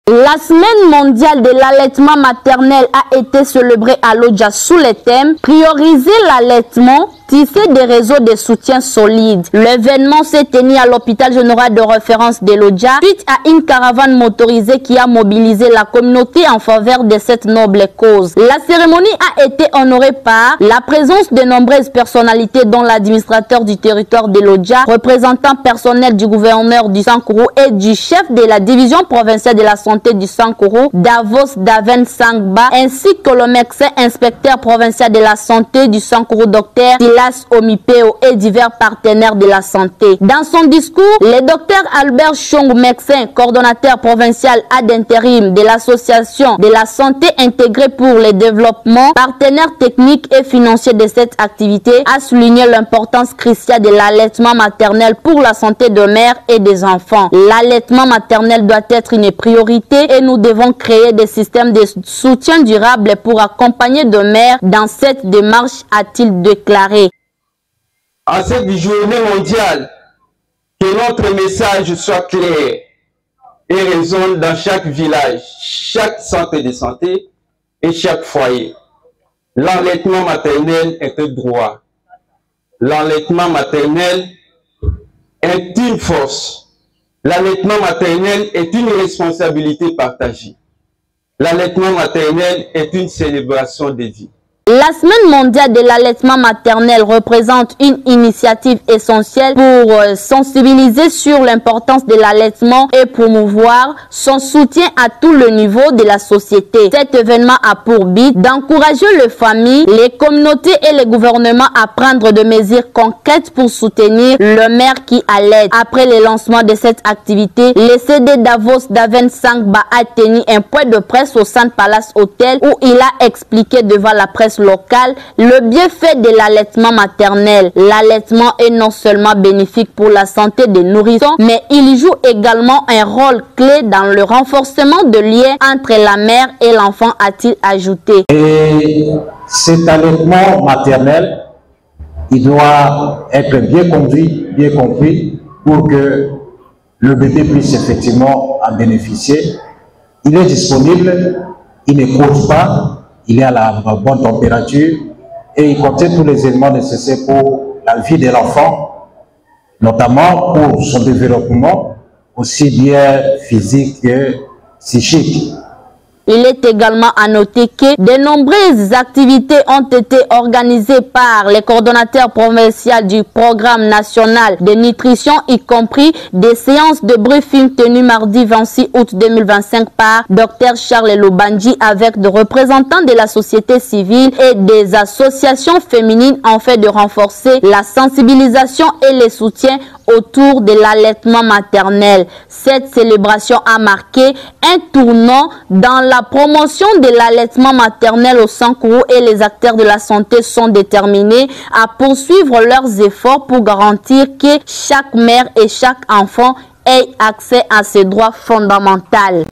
La semaine mondiale de l'allaitement maternel a été célébrée à Lodja sous le thème « Prioriser l'allaitement, tisser des réseaux de soutien solides ». L'événement s'est tenu à l'hôpital général de référence de Lodja suite à une caravane motorisée qui a mobilisé la communauté en faveur de cette noble cause. La cérémonie a été honorée par la présence de nombreuses personnalités dont l'administrateur du territoire de Lodja, représentant personnel du gouverneur du Sankuru et du chef de la division provinciale de la santé du Sankuru, Davos Daven Sangba, ainsi que le médecin inspecteur provincial de la santé du Sankuru, Dr Silas Omipeo, et divers partenaires de la santé. Dans son discours, le docteur Albert Chong, médecin coordonnateur provincial ad intérim de l'association de la santé intégrée pour le développement, partenaire technique et financier de cette activité, a souligné l'importance cruciale de l'allaitement maternel pour la santé de mères et des enfants. L'allaitement maternel doit être une priorité et nous devons créer des systèmes de soutien durable pour accompagner de mères dans cette démarche, a-t-il déclaré. À cette journée mondiale, que notre message soit clair et résonne dans chaque village, chaque centre de santé et chaque foyer. L'allaitement maternel est un droit. L'allaitement maternel est une force. L'allaitement maternel est une responsabilité partagée. L'allaitement maternel est une célébration de vie. La semaine mondiale de l'allaitement maternel représente une initiative essentielle pour sensibiliser sur l'importance de l'allaitement et promouvoir son soutien à tout le niveau de la société. Cet événement a pour but d'encourager les familles, les communautés et les gouvernements à prendre des mesures concrètes pour soutenir les mères qui allaitent. Après le lancement de cette activité, le CD Davos Daven Sangba a tenu un point de presse au Centre Palace Hotel où il a expliqué devant la presse locale le bienfait de l'allaitement maternel. L'allaitement est non seulement bénéfique pour la santé des nourrissons, mais il joue également un rôle clé dans le renforcement de liens entre la mère et l'enfant, a-t-il ajouté. Et cet allaitement maternel, il doit être bien compris pour que le bébé puisse effectivement en bénéficier. Il est disponible, il ne coûte pas, il est à la bonne température et il contient tous les éléments nécessaires pour la vie de l'enfant, notamment pour son développement, aussi bien physique que psychique. Il est également à noter que de nombreuses activités ont été organisées par les coordonnateurs provinciaux du programme national de nutrition, y compris des séances de briefing tenues mardi 26 août 2025 par Dr Charles Lobanji avec des représentants de la société civile et des associations féminines en fait de renforcer la sensibilisation et le soutien autour de l'allaitement maternel. Cette célébration a marqué un tournant dans la promotion de l'allaitement maternel au Sankuru et les acteurs de la santé sont déterminés à poursuivre leurs efforts pour garantir que chaque mère et chaque enfant ait accès à ces droits fondamentaux.